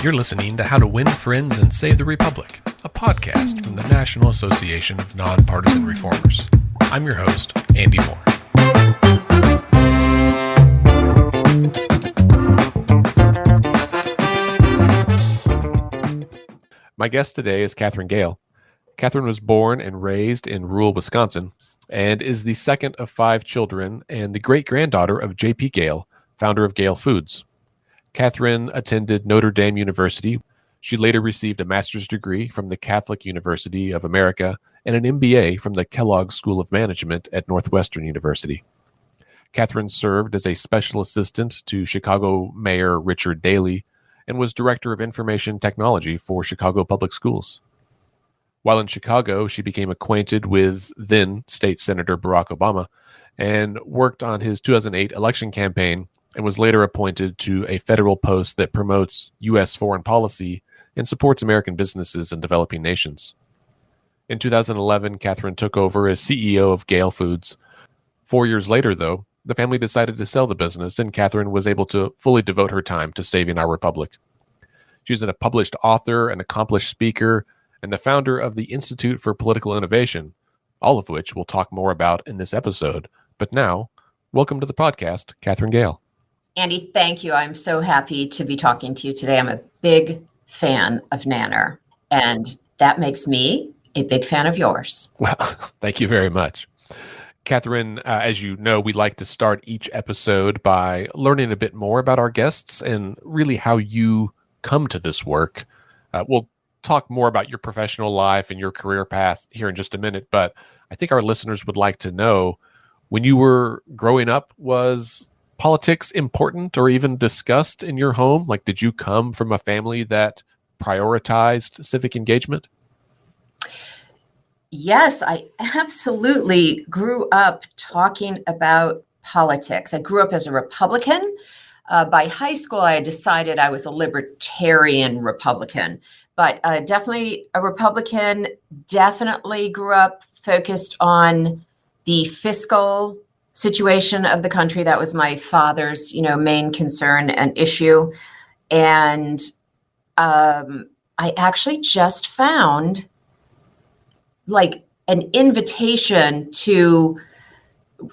You're listening to How to Win Friends and Save the Republic, a podcast from the National Association of Nonpartisan Reformers. I'm your host, Andy Moore. My guest today is Katherine Gale. Katherine was born and raised in rural Wisconsin and is the second of 5 children and the great-granddaughter of J.P. Gale, founder of Gale Foods. Katherine attended Notre Dame University. She later received a master's degree from the Catholic University of America and an MBA from the Kellogg School of Management at Northwestern University. Katherine served as a special assistant to Chicago Mayor Richard Daley and was director of information technology for Chicago Public Schools. While in Chicago, she became acquainted with then State Senator Barack Obama and worked on his 2008 election campaign and was later appointed to a federal post that promotes U.S. foreign policy and supports American businesses in developing nations. In 2011, Katherine took over as CEO of Gale Foods. 4 years later, though, the family decided to sell the business, and Katherine was able to fully devote her time to saving our republic. She's a published author, an accomplished speaker, and the founder of the Institute for Political Innovation, all of which we'll talk more about in this episode. But now, welcome to the podcast, Katherine Gale. Andy, thank you. I'm so happy to be talking to you today. I'm a big fan of Nanner, and that makes me a big fan of yours. Well, thank you very much. Katherine, as you know, we like to start each episode by learning a bit more about our guests and really how you come to this work. We'll talk more about your professional life and your career path here in just a minute, but I think our listeners would like to know, when you were growing up, was politics important or even discussed in your home? Like, did you come from a family that prioritized civic engagement? Yes, I absolutely grew up talking about politics. I grew up as a Republican. By high school, I decided I was a libertarian Republican, but definitely a Republican. Definitely grew up focused on the fiscal situation of the country. That was my father's, main concern and issue. And I actually just found like an invitation to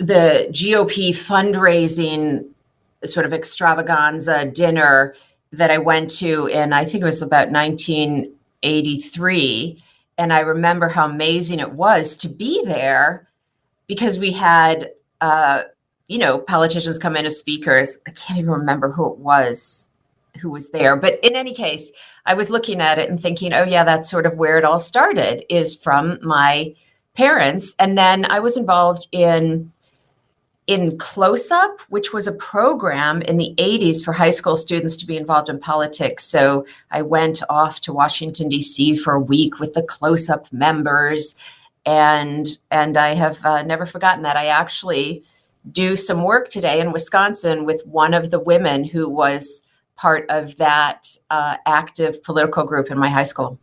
the GOP fundraising sort of extravaganza dinner that I went to in, I think it was about 1983. And I remember how amazing it was to be there because we had politicians come in as speakers. I can't even remember who was there. But in any case, I was looking at it and thinking, oh, yeah, that's sort of where it all started, is from my parents. And then I was involved in Close Up, which was a program in the 80s for high school students to be involved in politics. So I went off to Washington, D.C. for a week with the Close Up members. And I have never forgotten that. I actually do some work today in Wisconsin with one of the women who was part of that active political group in my high school.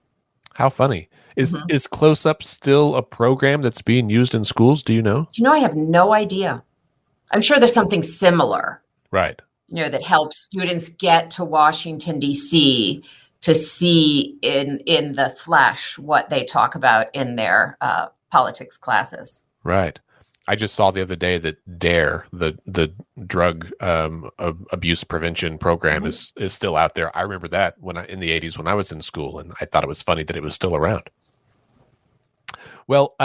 How funny. Is Close Up still a program that's being used in schools? Do you know? I have no idea. I'm sure there's something similar. Right. That helps students get to Washington, D.C. to see in the flesh what they talk about in their politics classes. Right. I just saw the other day that DARE, the drug abuse prevention program, is still out there. I remember that in the 80s when I was in school, and I thought it was funny that it was still around. Well,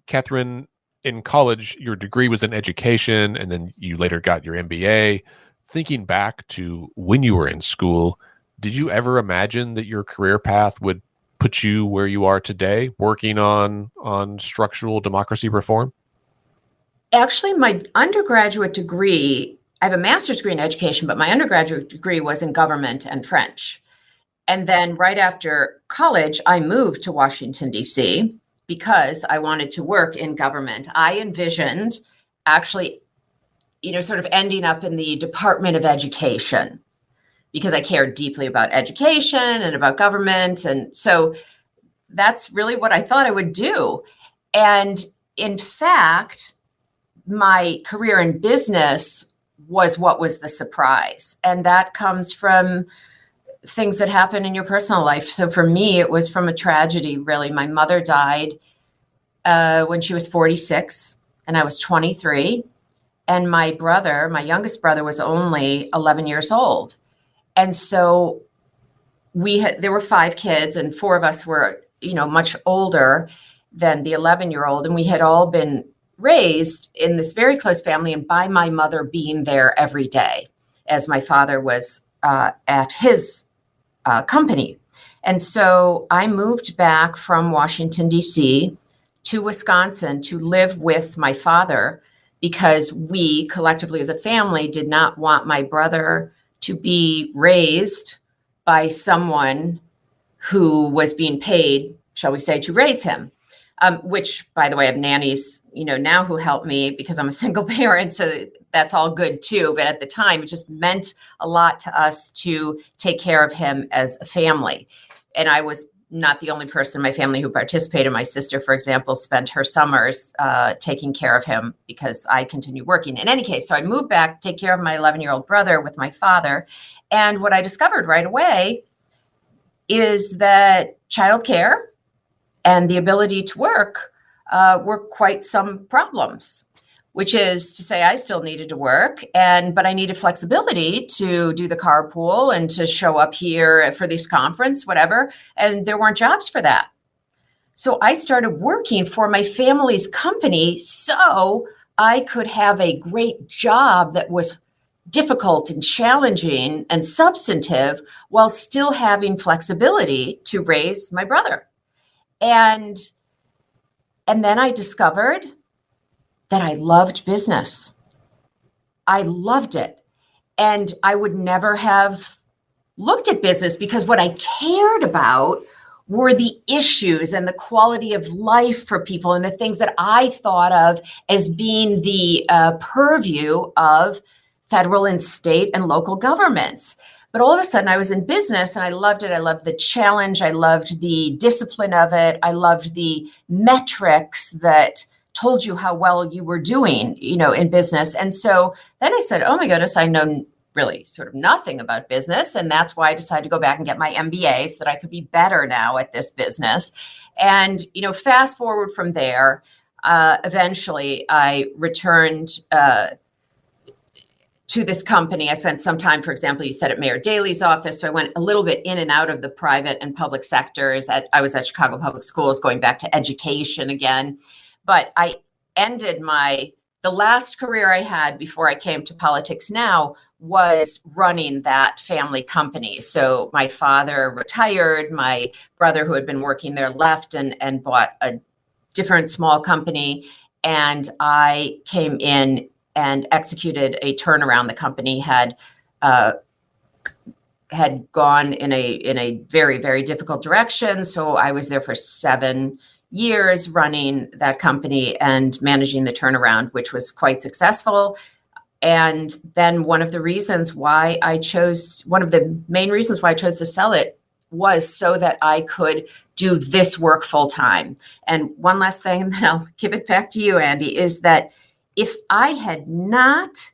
Katherine, in college, your degree was in education, and then you later got your MBA. Thinking back to when you were in school, did you ever imagine that your career path would put you where you are today, working on structural democracy reform? Actually, my undergraduate degree, I have a master's degree in education, but my undergraduate degree was in government and French. And then right after college, I moved to Washington, D.C. because I wanted to work in government. I envisioned actually, sort of ending up in the Department of Education because I cared deeply about education and about government. And so that's really what I thought I would do. And in fact, my career in business was what was the surprise. And that comes from things that happen in your personal life. So for me, it was from a tragedy, really. My mother died when she was 46 and I was 23. And my brother, my youngest brother, was only 11 years old. And so there were 5 kids and 4 of us were, much older than the 11-year-old. And we had all been raised in this very close family and by my mother being there every day as my father was at his company. And so I moved back from Washington, D.C. to Wisconsin to live with my father because we collectively as a family did not want my brother to be raised by someone who was being paid, shall we say, to raise him. Which, by the way, I have nannies, now who help me because I'm a single parent. So that's all good too. But at the time, it just meant a lot to us to take care of him as a family. And I was not the only person in my family who participated. My sister, for example, spent her summers taking care of him because I continued working. In any case, so I moved back to take care of my 11-year-old brother with my father. And what I discovered right away is that childcare and the ability to work were quite some problems, which is to say I still needed to work, but I needed flexibility to do the carpool and to show up here for this conference, whatever, and there weren't jobs for that. So I started working for my family's company so I could have a great job that was difficult and challenging and substantive while still having flexibility to raise my brother. And then I discovered that I loved business. I loved it. And I would never have looked at business because what I cared about were the issues and the quality of life for people and the things that I thought of as being the purview of federal and state and local governments. But all of a sudden I was in business and I loved it. I loved the challenge. I loved the discipline of it. I loved the metrics that told you how well you were doing, in business. And so then I said, oh my goodness, I know really sort of nothing about business. And that's why I decided to go back and get my MBA so that I could be better now at this business. And, fast forward from there, eventually I returned to this company. I spent some time, for example, you said at Mayor Daley's office. So I went a little bit in and out of the private and public sectors. I was at Chicago Public Schools, going back to education again. But I ended the last career I had before I came to politics now was running that family company. So my father retired, my brother who had been working there left and bought a different small company. And I came in and executed a turnaround. The company had gone in a very, very difficult direction. So I was there for 7 years running that company and managing the turnaround, which was quite successful. And then one of the main reasons why I chose to sell it was so that I could do this work full time. And one last thing, and then I'll give it back to you, Andy, is that if I had not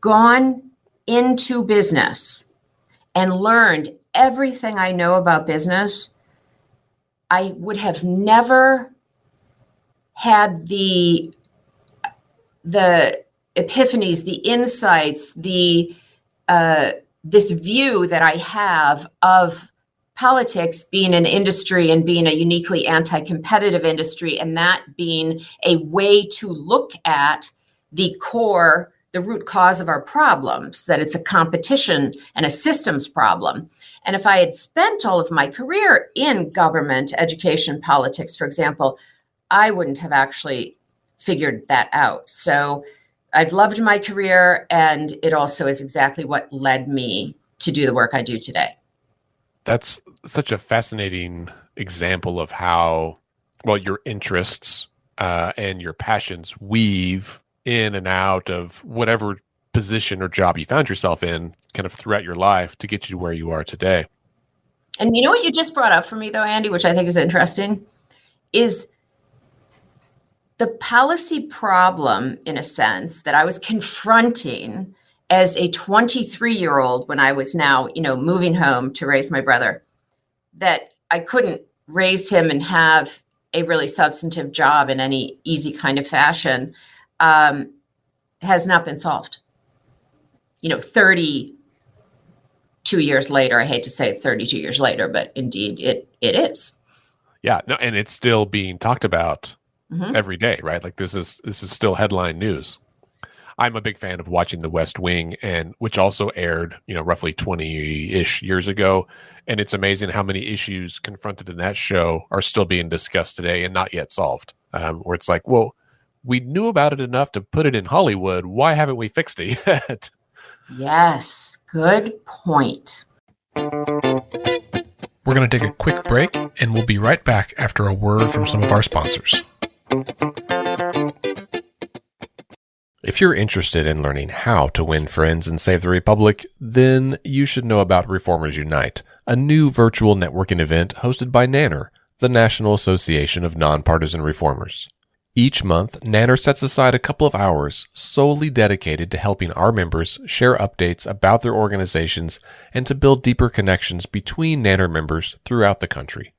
gone into business and learned everything I know about business, I would have never had the epiphanies, the insights, this view that I have of politics being an industry and being a uniquely anti-competitive industry, and that being a way to look at the root cause of our problems, that it's a competition and a systems problem. And if I had spent all of my career in government, education, politics, for example, I wouldn't have actually figured that out. So I've loved my career, and it also is exactly what led me to do the work I do today. That's such a fascinating example of how, your interests and your passions weave in and out of whatever position or job you found yourself in kind of throughout your life to get you to where you are today. And you know what you just brought up for me though, Andy, which I think is interesting, is the policy problem, in a sense, that I was confronting as a 23-year-old, when I was now, moving home to raise my brother, that I couldn't raise him and have a really substantive job in any easy kind of fashion, has not been solved. 32 years later, I hate to say 32 years later, but indeed it is. Yeah, no, and it's still being talked about Mhm. every day, right? Like this is still headline news. I'm a big fan of watching The West Wing, and which also aired, roughly 20-ish years ago. And it's amazing how many issues confronted in that show are still being discussed today and not yet solved. Where it's like, well, we knew about it enough to put it in Hollywood. Why haven't we fixed it yet? Yes, good point. We're going to take a quick break, and we'll be right back after a word from some of our sponsors. If you're interested in learning how to win friends and save the Republic, then you should know about Reformers Unite, a new virtual networking event hosted by NANNER, the National Association of Nonpartisan Reformers. Each month, NANNER sets aside a couple of hours solely dedicated to helping our members share updates about their organizations and to build deeper connections between NANNER members throughout the country.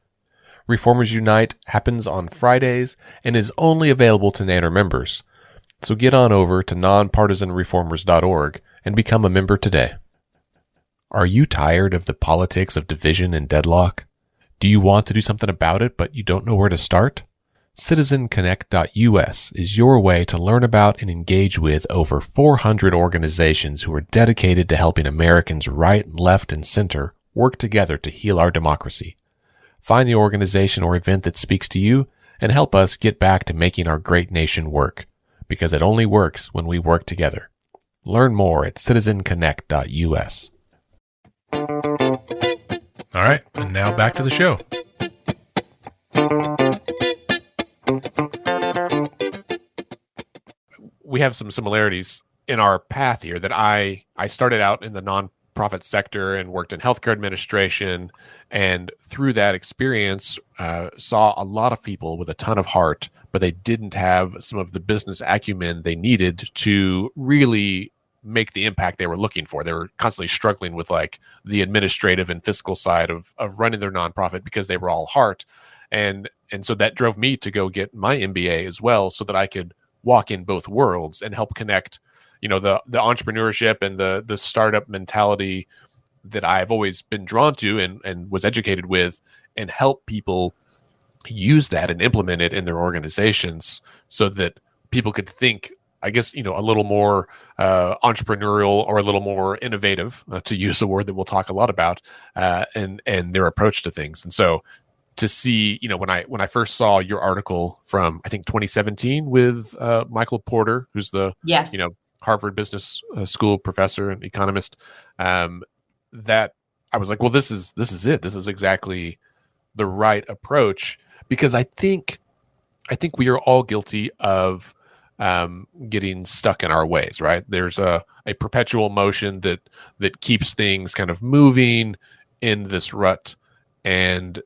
Reformers Unite happens on Fridays and is only available to NANNER members. So get on over to nonpartisanreformers.org and become a member today. Are you tired of the politics of division and deadlock? Do you want to do something about it, but you don't know where to start? CitizenConnect.us is your way to learn about and engage with over 400 organizations who are dedicated to helping Americans right, left, and center work together to heal our democracy. Find the organization or event that speaks to you and help us get back to making our great nation work, because it only works when we work together. Learn more at citizenconnect.us. All right, and now back to the show. We have some similarities in our path here that I started out in the nonprofit sector and worked in healthcare administration. And through that experience, saw a lot of people with a ton of heart, but they didn't have some of the business acumen they needed to really make the impact they were looking for. They were constantly struggling with like the administrative and fiscal side of running their nonprofit because they were all heart. And so that drove me to go get my MBA as well, so that I could walk in both worlds and help connect, the entrepreneurship and the startup mentality that I've always been drawn to and was educated with, and help people use that and implement it in their organizations so that people could think, I guess, a little more entrepreneurial or a little more innovative, to use a word that we'll talk a lot about, and their approach to things. And so to see, when I first saw your article from, I think 2017 with Michael Porter, who's the Yes. Harvard Business School professor and economist, that I was like, well, this is it. This is exactly the right approach, because I think we are all guilty of getting stuck in our ways, right? There's a perpetual motion that keeps things kind of moving in this rut. And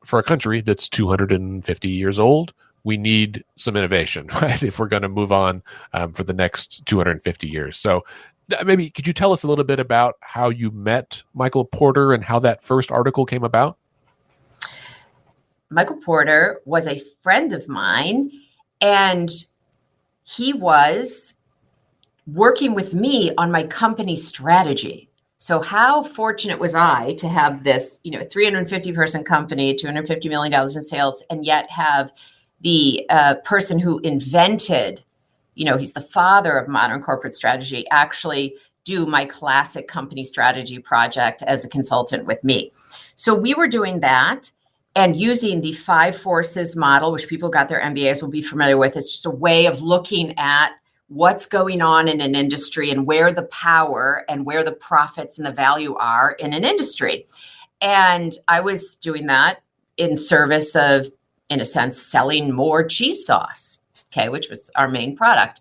for a country that's 250 years old, we need some innovation, right? If we're going to move on for the next 250 years. So maybe could you tell us a little bit about how you met Michael Porter and how that first article came about? Michael Porter was a friend of mine, and he was working with me on my company strategy. So how fortunate was I to have this, 350 person company, $250 million in sales, and yet have the person who invented, he's the father of modern corporate strategy, actually do my classic company strategy project as a consultant with me. So we were doing that and using the 5 forces model, which people got their MBAs will be familiar with. It's just a way of looking at what's going on in an industry and where the power and where the profits and the value are in an industry. And I was doing that in service of, in a sense, selling more cheese sauce, which was our main product,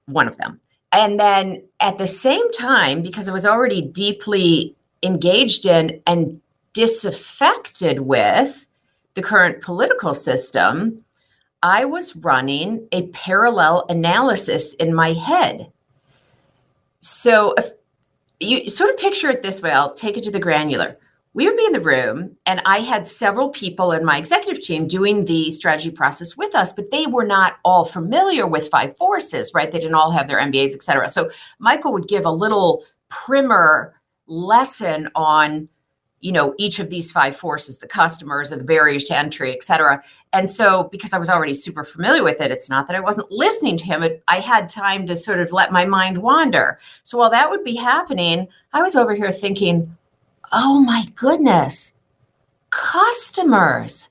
one of them. And then at the same time, because I was already deeply engaged in and disaffected with the current political system, I was running a parallel analysis in my head. So if you sort of picture it this way, I'll take it to the granular. We would be in the room, and I had several people in my executive team doing the strategy process with us, but they were not all familiar with five forces, right? They didn't all have their MBAs, et cetera. So Michael would give a little primer lesson on, each of these five forces, the customers or the barriers to entry, et cetera. And so because I was already super familiar with it, it's not that I wasn't listening to him. I had time to sort of let my mind wander. So while that would be happening, I was over here thinking, oh my goodness, customers.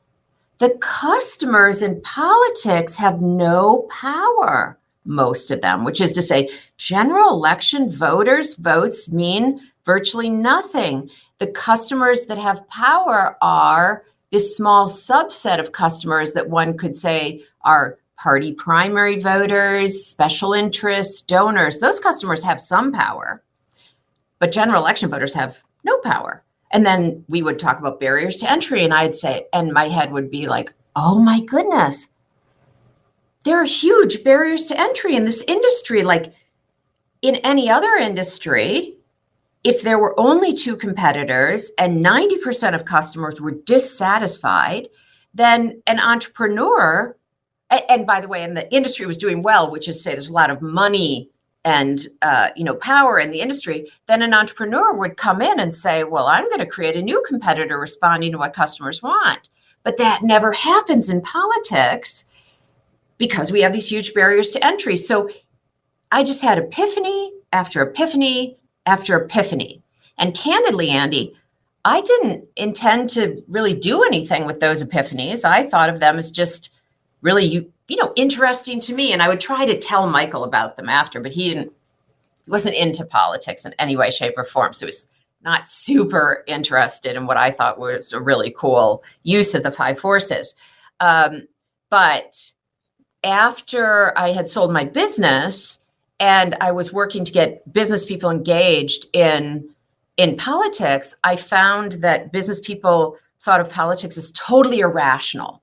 The customers in politics have no power, most of them, which is to say, general election voters' votes mean virtually nothing. The customers that have power are this small subset of customers that one could say are party primary voters, special interests, donors. Those customers have some power, but general election voters have no power. And then we would talk about barriers to entry, and I'd say, and my head would be like, oh my goodness, there are huge barriers to entry in this industry. Like in any other industry, if there were only two competitors and 90% of customers were dissatisfied, then an entrepreneur, and by the way, and the industry was doing well, which is to say there's a lot of money and power in the industry, then an entrepreneur would come in and say, well, I'm going to create a new competitor responding to what customers want. But that never happens in politics because we have these huge barriers to entry. So I just had epiphany after epiphany after epiphany. And candidly, Andy, I didn't intend to really do anything with those epiphanies. I thought of them as just really, interesting to me. And I would try to tell Michael about them after, but he wasn't into politics in any way, shape, or form. So he was not super interested in what I thought was a really cool use of the five forces. But after I had sold my business and I was working to get business people engaged in politics, I found that business people thought of politics as totally irrational,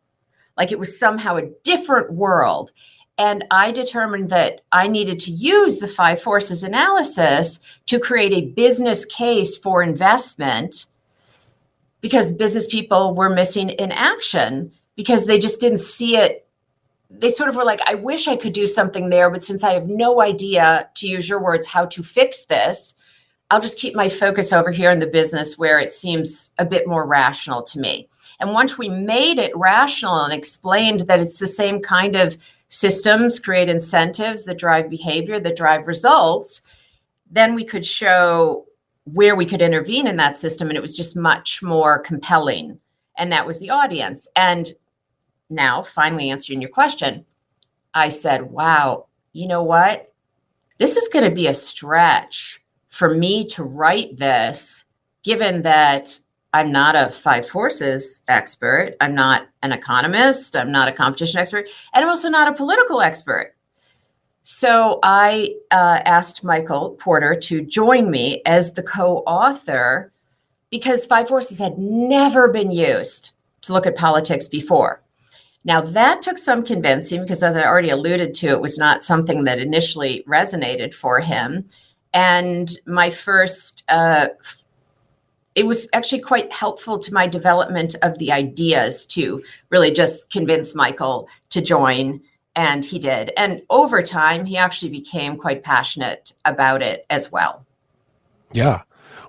like it was somehow a different world. And I determined that I needed to use the five forces analysis to create a business case for investment because business people were missing in action because they just didn't see it. They sort of were like, I wish I could do something there, but since I have no idea, to use your words, how to fix this, I'll just keep my focus over here in the business where it seems a bit more rational to me. And once we made it rational and explained that it's the same kind of systems create incentives that drive behavior, that drive results, then we could show where we could intervene in that system. And it was just much more compelling. And that was the audience. And now, finally answering your question, I said, wow, you know what? This is going to be a stretch for me to write this, given that I'm not a five forces expert. I'm not an economist. I'm not a competition expert. And I'm also not a political expert. So I asked Michael Porter to join me as the co-author because five forces had never been used to look at politics before. Now, that took some convincing because, as I already alluded to, it was not something that initially resonated for him. And my first, it was actually quite helpful to my development of the ideas to really just convince Michael to join. And he did. And over time, he actually became quite passionate about it as well. Yeah.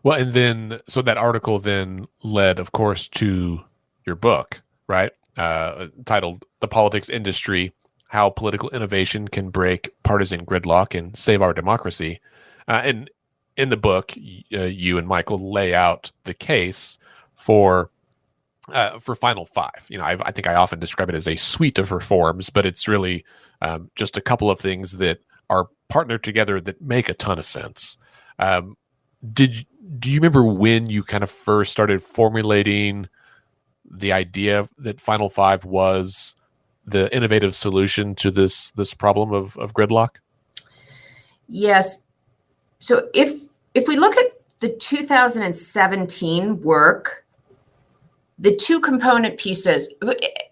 Well, and then, so that article then led, of course, to your book, right? Titled The Politics Industry, How Political Innovation Can Break Partisan Gridlock and Save Our Democracy. And in the book, you and Michael lay out the case for Final Five. I think I often describe it as a suite of reforms, but it's really just a couple of things that are partnered together that make a ton of sense. Do you remember when you kind of first started formulating the idea that Final Five was the innovative solution to this problem of gridlock? Yes. So if we look at the 2017 work, the two component pieces,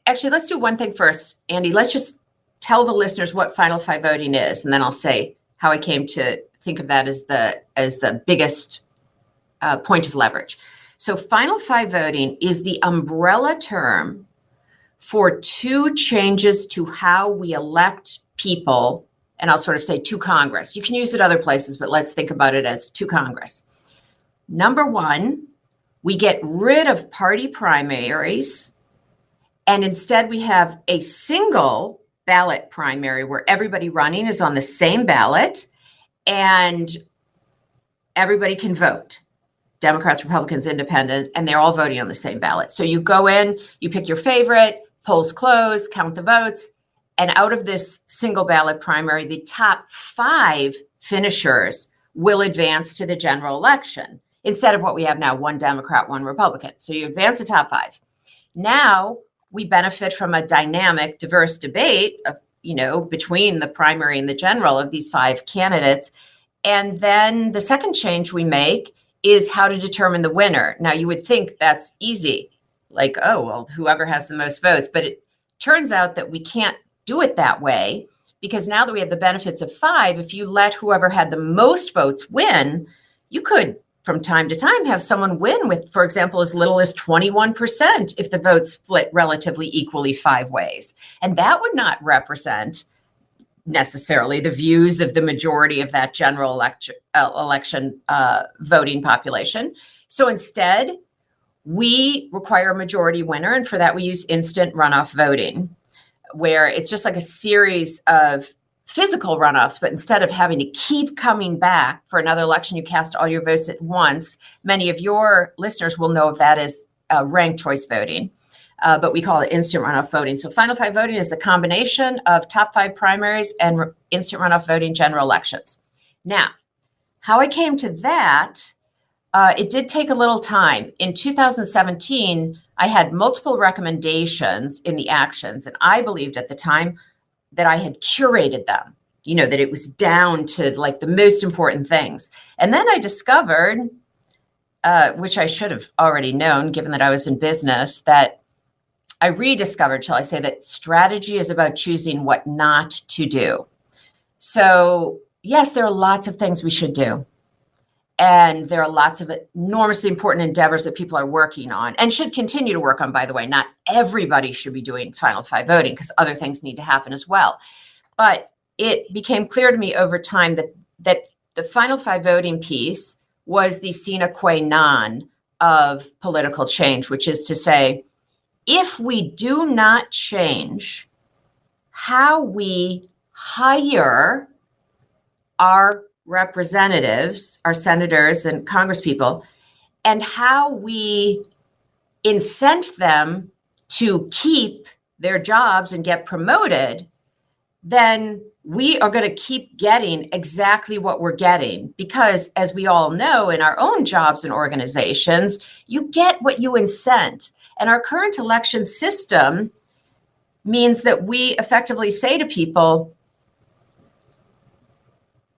actually, let's do one thing first, Andy. Let's just tell the listeners what Final Five voting is, and then I'll say how I came to think of that as the biggest point of leverage. So final five voting is the umbrella term for two changes to how we elect people, and I'll sort of say to Congress. You can use it other places, but let's think about it as to Congress. Number one, we get rid of party primaries, and instead we have a single ballot primary where everybody running is on the same ballot and everybody can vote. Democrats, Republicans, Independent, and they're all voting on the same ballot. So you go in, you pick your favorite, polls close, count the votes, and out of this single ballot primary, the top five finishers will advance to the general election instead of what we have now, one Democrat, one Republican. So you advance the top five. Now we benefit from a dynamic, diverse debate of, between the primary and the general of these five candidates. And then the second change we make is how to determine the winner. Now, you would think that's easy, like, oh, well, whoever has the most votes. But it turns out that we can't do it that way, because now that we have the benefits of five, if you let whoever had the most votes win, you could, from time to time, have someone win with, for example, as little as 21% if the votes split relatively equally five ways. And that would not represent necessarily the views of the majority of that general election voting population. So instead, we require a majority winner, and for that we use instant runoff voting, where it's just like a series of physical runoffs, but instead of having to keep coming back for another election, you cast all your votes at once. Many of your listeners will know of that as ranked choice voting. But we call it instant runoff voting. So final five voting is a combination of top five primaries and instant runoff voting general elections. Now, how I came to that, it did take a little time. In 2017, I had multiple recommendations in the actions, and I believed at the time that I had curated them, that it was down to like the most important things. And then I discovered, which I should have already known, given that I was in business, that I rediscovered, shall I say, that strategy is about choosing what not to do. So yes, there are lots of things we should do. And there are lots of enormously important endeavors that people are working on and should continue to work on, by the way. Not everybody should be doing final five voting because other things need to happen as well. But it became clear to me over time that the final five voting piece was the sine qua non of political change, which is to say, if we do not change how we hire our representatives, our senators and congresspeople, and how we incent them to keep their jobs and get promoted, then we are going to keep getting exactly what we're getting. Because as we all know, in our own jobs and organizations, you get what you incent. And our current election system means that we effectively say to people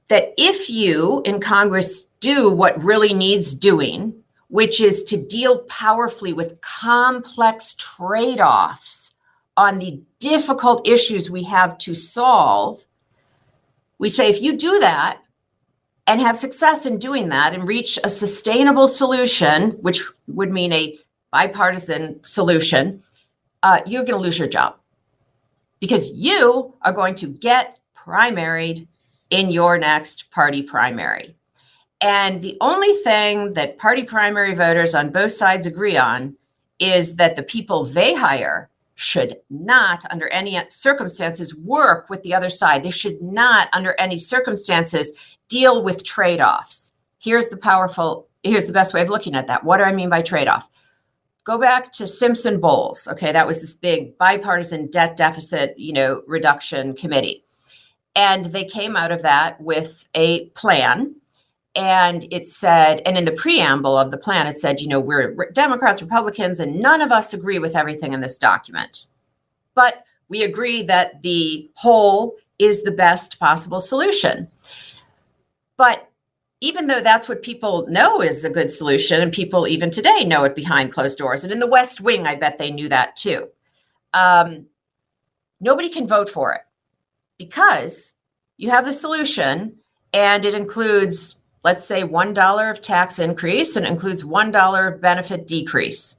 that if you in Congress do what really needs doing, which is to deal powerfully with complex trade-offs on the difficult issues we have to solve, we say if you do that and have success in doing that and reach a sustainable solution, which would mean a bipartisan solution, you're going to lose your job because you are going to get primaried in your next party primary. And the only thing that party primary voters on both sides agree on is that the people they hire should not, under any circumstances, work with the other side. They should not, under any circumstances, deal with trade-offs. Here's the best way of looking at that. What do I mean by trade-off? Go back to Simpson-Bowles. Okay, that was this big bipartisan debt deficit, reduction committee. And they came out of that with a plan. And it said, and in the preamble of the plan, it said, we're Democrats, Republicans, and none of us agree with everything in this document. But we agree that the whole is the best possible solution. But even though that's what people know is a good solution, and people even today know it behind closed doors, and in the West Wing, I bet they knew that too. Nobody can vote for it because you have the solution And it includes, let's say, $1 of tax increase, and it includes $1 of benefit decrease.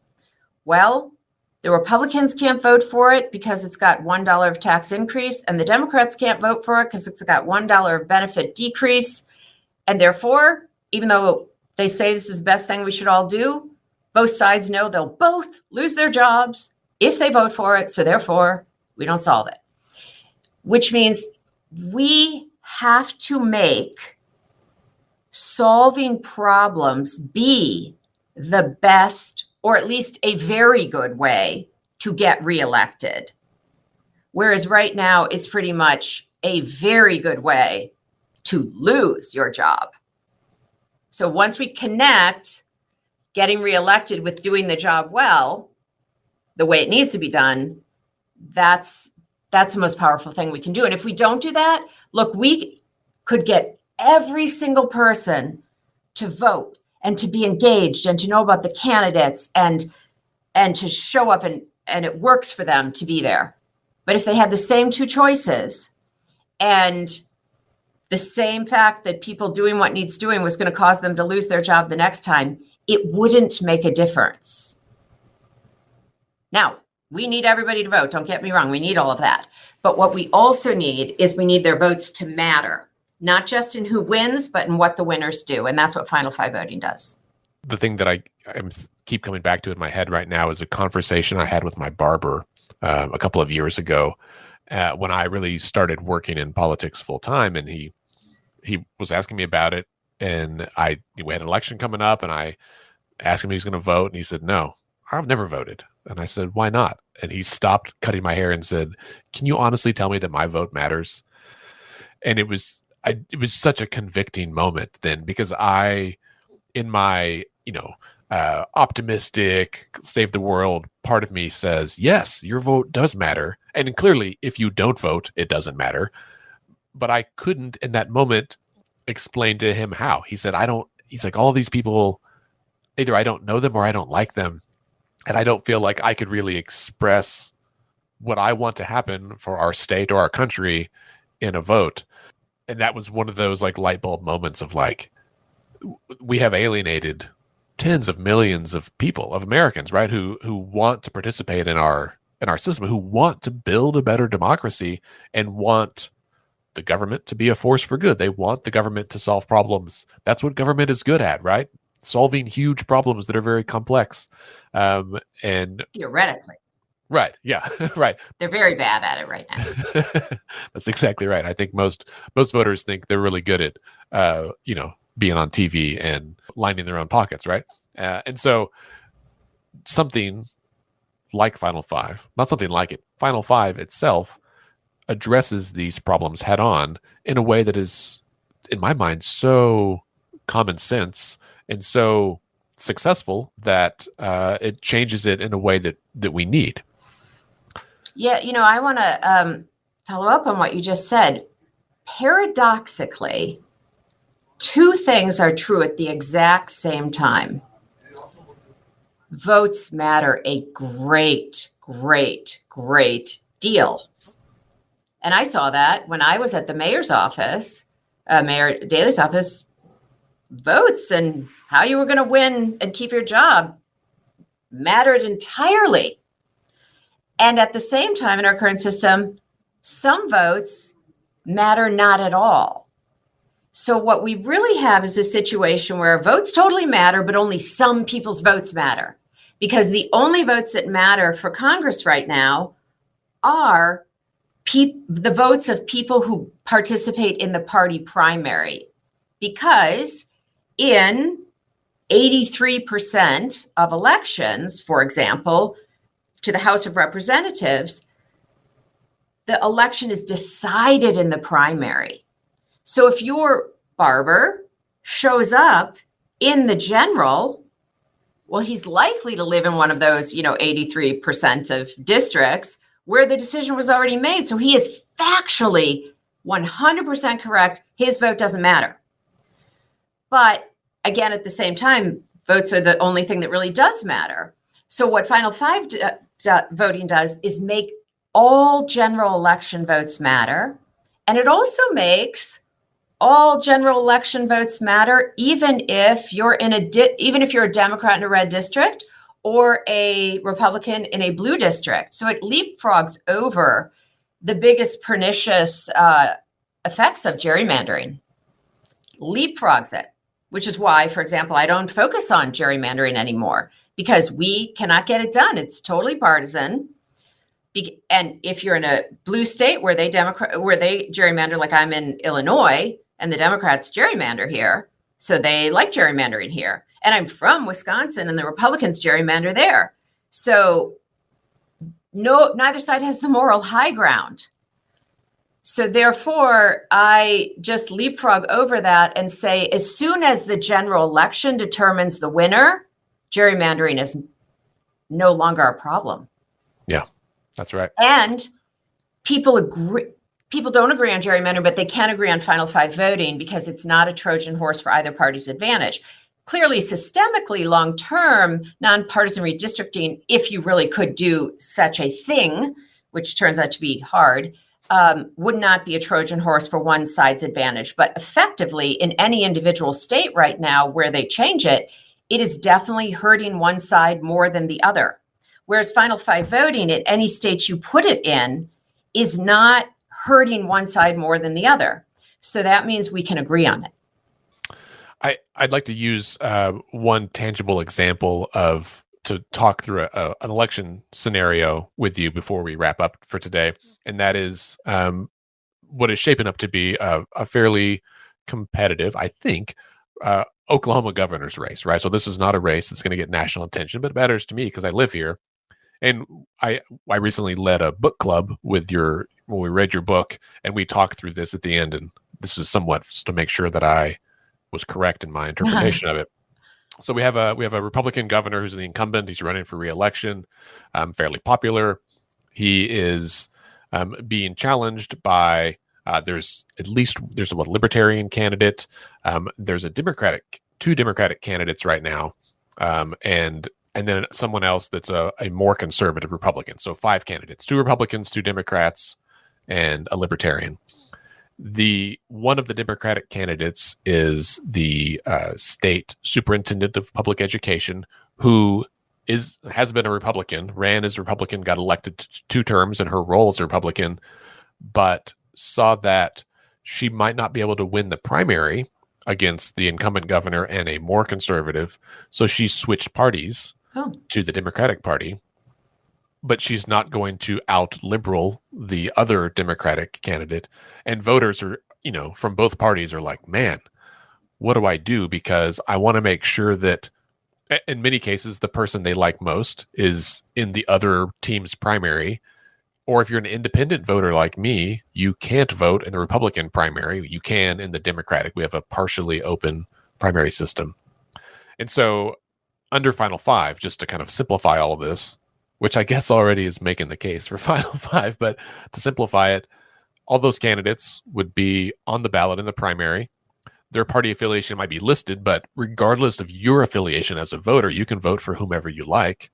Well, the Republicans can't vote for it because it's got $1 of tax increase, and the Democrats can't vote for it because it's got $1 of benefit decrease. And therefore, even though they say this is the best thing we should all do, both sides know they'll both lose their jobs if they vote for it. So therefore, we don't solve it. Which means we have to make solving problems be the best, or at least a very good way to get reelected. Whereas right now, it's pretty much a very good way to lose your job. So once we connect getting reelected with doing the job well, the way it needs to be done, that's the most powerful thing we can do. And if we don't do that, look, we could get every single person to vote and to be engaged and to know about the candidates and to show up and it works for them to be there. But if they had the same two choices and the same fact that people doing what needs doing was going to cause them to lose their job the next time, it wouldn't make a difference. Now, we need everybody to vote. Don't get me wrong. We need all of that. But what we also need is we need their votes to matter, not just in who wins, but in what the winners do. And that's what Final Five voting does. The thing that I keep coming back to in my head right now is a conversation I had with my barber a couple of years ago when I really started working in politics full time. And he was asking me about it. And we had an election coming up, and I asked him if he was going to vote. And he said, "No, I've never voted." And I said, "Why not?" And he stopped cutting my hair and said, "Can you honestly tell me that my vote matters?" And it was such a convicting moment then, because in my, optimistic, save the world part of me says, yes, your vote does matter. And clearly, if you don't vote, it doesn't matter. But I couldn't in that moment explain to him how. He said, he's like, all these people, either I don't know them or I don't like them. And I don't feel like I could really express what I want to happen for our state or our country in a vote. And that was one of those like light bulb moments of like, we have alienated tens of millions of people, of Americans, right? Who want to participate in our system, who want to build a better democracy and want the government to be a force for good. They want the government to solve problems. That's what government is good at, right? Solving huge problems that are very complex. And theoretically. Right. Yeah. Right. They're very bad at it right now. That's exactly right. I think most voters think they're really good at, being on TV and lining their own pockets, right? And so something like Final Five, not something like it, Final Five itself addresses these problems head on in a way that is, in my mind, so common sense and so successful that it changes it in a way that we need. Yeah, I want to follow up on what you just said. Paradoxically, two things are true at the exact same time. Votes matter a great, great, great deal. And I saw that when I was at the mayor's office, Mayor Daley's office. Votes and how you were going to win and keep your job mattered entirely. And at the same time, in our current system, some votes matter not at all. So what we really have is a situation where votes totally matter, but only some people's votes matter. Because the only votes that matter for Congress right now are the votes of people who participate in the party primary. Because in 83% of elections, for example, to the House of Representatives, the election is decided in the primary. So if your barber shows up in the general, well, he's likely to live in one of those, 83% of districts where the decision was already made. So he is factually 100% correct. His vote doesn't matter. But again, at the same time, votes are the only thing that really does matter. So what Final Five voting does is make all general election votes matter. And it also makes all general election votes matter, even if you're in even if you're a Democrat in a red district or a Republican in a blue district. So it leapfrogs over the biggest pernicious effects of gerrymandering. Leapfrogs it, which is why, for example, I don't focus on gerrymandering anymore, because we cannot get it done. It's totally partisan. And if you're in a blue state where they gerrymander, like I'm in Illinois, and the Democrats gerrymander here, so they like gerrymandering here. And I'm from Wisconsin, and the Republicans gerrymander there. So neither side has the moral high ground. So therefore, I just leapfrog over that and say, as soon as the general election determines the winner, gerrymandering is no longer a problem. Yeah, that's right. And people don't agree on gerrymandering, but they can agree on Final Five voting because it's not a Trojan horse for either party's advantage. Clearly, systemically, long-term, nonpartisan redistricting, if you really could do such a thing, which turns out to be hard, would not be a Trojan horse for one side's advantage. But effectively, in any individual state right now where they change it, it is definitely hurting one side more than the other. Whereas Final Five voting at any state you put it in is not hurting one side more than the other. So that means we can agree on it. I'd like to use one tangible example to talk through an election scenario with you before we wrap up for today. And that is what is shaping up to be a fairly competitive, I think, Oklahoma governor's race, right? So this is not a race that's going to get national attention, but it matters to me because I live here. And I recently led a book club when we read your book, and we talked through this at the end. And this is somewhat just to make sure that I was correct in my interpretation of it. So we have a Republican governor who's the incumbent. He's running for re-election, fairly popular. He is being challenged by there's a libertarian candidate. There's two Democratic candidates right now, and then someone else that's a more conservative Republican. So 5 candidates: 2 Republicans, 2 Democrats, and a libertarian. One of the Democratic candidates is the state superintendent of public education, who has been a Republican, ran as Republican, got elected 2 terms in her role as a Republican, but saw that she might not be able to win the primary against the incumbent governor and a more conservative, so she switched parties to the Democratic Party. But she's not going to out-liberal the other Democratic candidate. And voters are, from both parties are like, man, what do I do? Because I want to make sure that in many cases, the person they like most is in the other team's primary. Or if you're an independent voter like me, you can't vote in the Republican primary. You can in the Democratic. We have a partially open primary system. And so under Final Five, just to kind of simplify all of this, which I guess already is making the case for Final Five, but to simplify it, all those candidates would be on the ballot in the primary. Their party affiliation might be listed, but regardless of your affiliation as a voter, you can vote for whomever you like.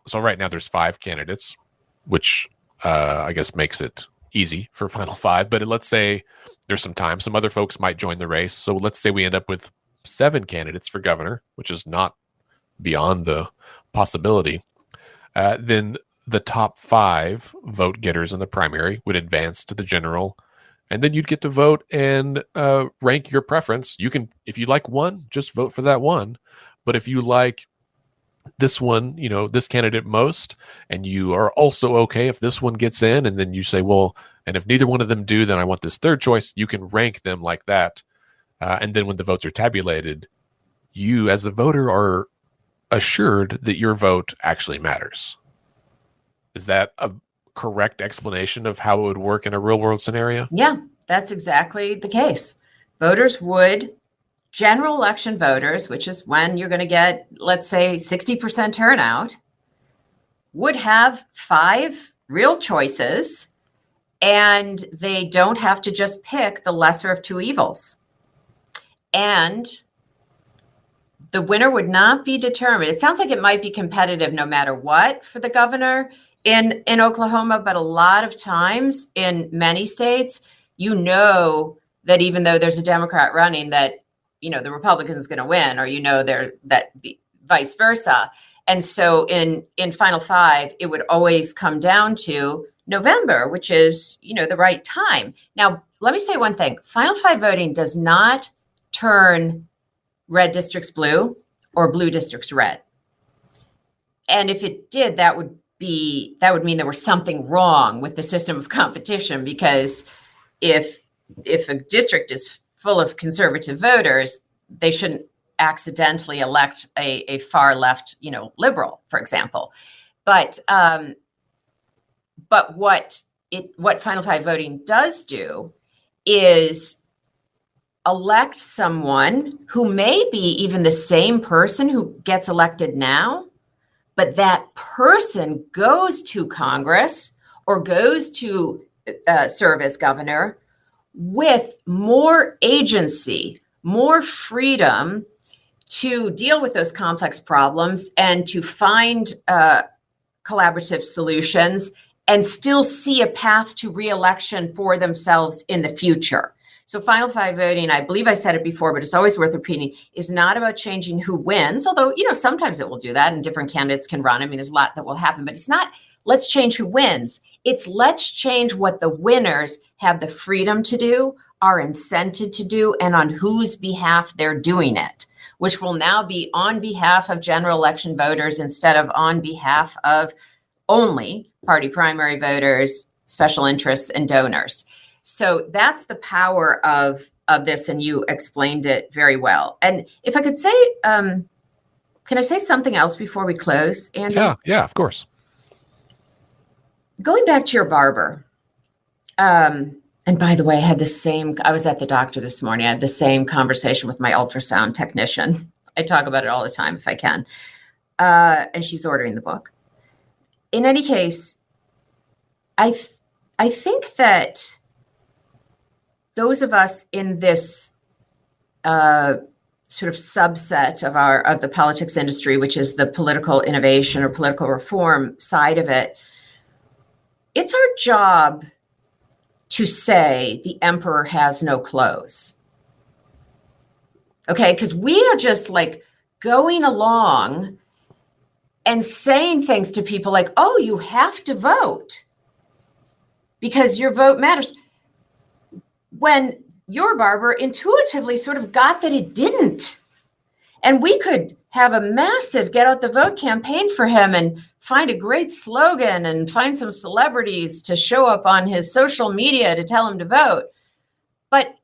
So right now there's 5 candidates, which I guess makes it easy for Final Five. But let's say there's some time. Some other folks might join the race. So let's say we end up with 7 candidates for governor, which is not beyond the possibility. Then the top 5 vote getters in the primary would advance to the general, and then you'd get to vote and rank your preference. You can, if you like one, just vote for that one. But if you like this one, this candidate most, and you are also okay if this one gets in, and then you say, well, and if neither one of them do, then I want this third choice, you can rank them like that. And then when the votes are tabulated, you as a voter are assured that your vote actually matters. Is that a correct explanation of how it would work in a real world scenario? Yeah, that's exactly the case. General election voters, which is when you're going to get, let's say, 60% turnout, would have 5 real choices, and they don't have to just pick the lesser of 2 evils. And the winner would not be determined. It sounds like it might be competitive no matter what for the governor in Oklahoma, but a lot of times in many states, that even though there's a Democrat running, that, the Republican's going to win, or, vice versa. And so in Final Five, it would always come down to November, which is, the right time. Now, let me say one thing. Final Five voting does not turn red districts blue or blue districts red. And if it did, that would mean there was something wrong with the system of competition, because if a district is full of conservative voters, they shouldn't accidentally elect a far left, liberal, for example. But what Final Five voting does do is elect someone who may be even the same person who gets elected now, but that person goes to Congress or goes to serve as governor with more agency, more freedom to deal with those complex problems and to find collaborative solutions and still see a path to re-election for themselves in the future. So Final Five voting, I believe I said it before, but it's always worth repeating, is not about changing who wins, although, sometimes it will do that and different candidates can run. I mean, there's a lot that will happen, but it's not let's change who wins. It's let's change what the winners have the freedom to do, are incented to do, and on whose behalf they're doing it, which will now be on behalf of general election voters instead of on behalf of only party primary voters, special interests, and donors. So that's the power of this, and you explained it very well. And if I could say, can I say something else before we close, Andy? Yeah, of course. Going back to your barber, and by the way, I was at the doctor this morning. I had the same conversation with my ultrasound technician. I talk about it all the time if I can. And she's ordering the book. In any case, I think that those of us in this sort of subset of the politics industry, which is the political innovation or political reform side of it, it's our job to say the emperor has no clothes. Okay, because we are just like going along and saying things to people like, oh, you have to vote because your vote matters, when your barber intuitively sort of got that it didn't. And we could have a massive get out the vote campaign for him and find a great slogan and find some celebrities to show up on his social media to tell him to vote. But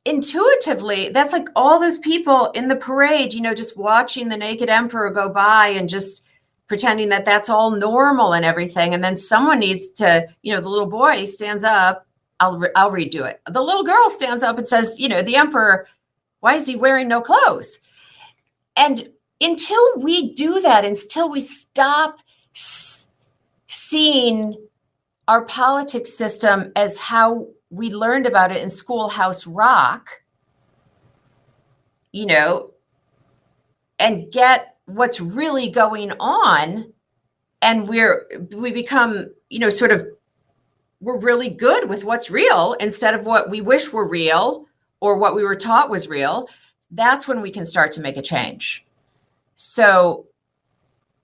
intuitively, that's like all those people in the parade, just watching the naked emperor go by and just pretending that that's all normal and everything. And then someone needs to, the little boy stands up. I'll redo it. The little girl stands up and says, the emperor, why is he wearing no clothes? And until we do that, until we stop seeing our politics system as how we learned about it in Schoolhouse Rock, and get what's really going on, and we become, we're really good with what's real instead of what we wish were real or what we were taught was real, that's when we can start to make a change. So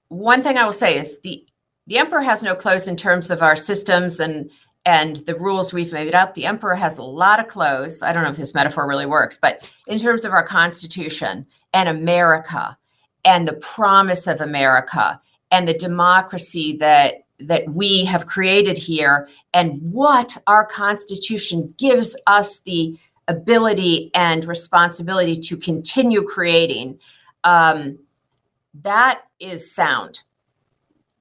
one thing I will say is the emperor has no clothes in terms of our systems and the rules we've made up. The emperor has a lot of clothes. I don't know if this metaphor really works, but in terms of our Constitution and America and the promise of America and the democracy that we have created here, and what our Constitution gives us the ability and responsibility to continue creating, that is sound.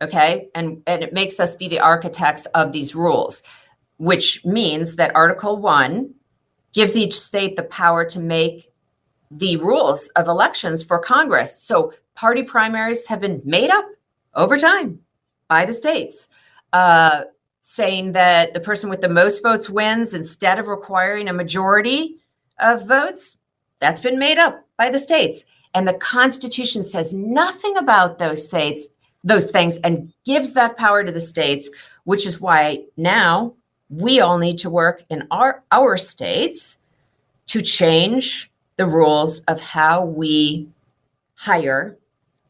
Okay. And it makes us be the architects of these rules, which means that Article 1 gives each state the power to make the rules of elections for Congress. So party primaries have been made up over time by the states, saying that the person with the most votes wins instead of requiring a majority of votes. That's been made up by the states. And the Constitution says nothing about those things, and gives that power to the states, which is why now we all need to work in our states to change the rules of how we hire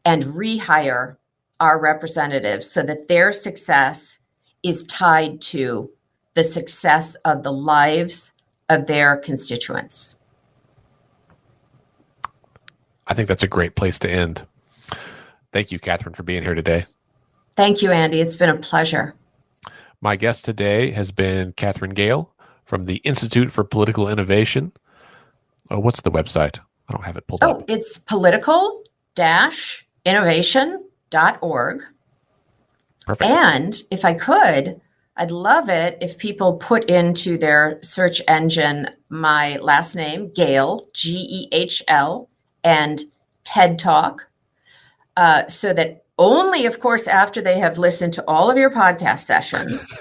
and rehire our representatives so that their success is tied to the success of the lives of their constituents. I think that's a great place to end. Thank you, Catherine, for being here today. Thank you, Andy. It's been a pleasure. My guest today has been Catherine Gale from the Institute for Political Innovation. Oh, what's the website? I don't have it pulled up. Oh, it's political-innovation.org. Perfect. And if I could, I'd love it if people put into their search engine my last name, Gehl, Gehl, and TED Talk, so that only, of course, after they have listened to all of your podcast sessions,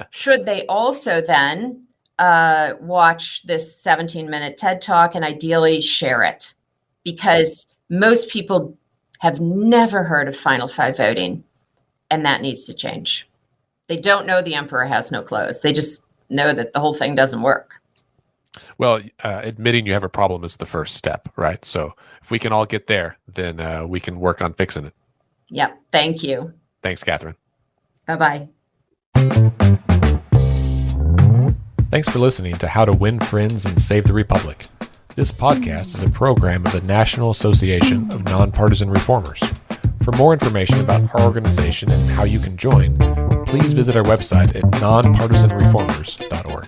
should they also then watch this 17-minute TED Talk and ideally share it, because most people have never heard of Final Five voting, and that needs to change. They don't know the emperor has no clothes. They just know that the whole thing doesn't work. Well, admitting you have a problem is the first step, right? So if we can all get there, then we can work on fixing it. Yep. Thank you. Thanks, Catherine. Bye-bye. Thanks for listening to How to Win Friends and Save the Republic. This podcast is a program of the National Association of Nonpartisan Reformers. For more information about our organization and how you can join, please visit our website at nonpartisanreformers.org.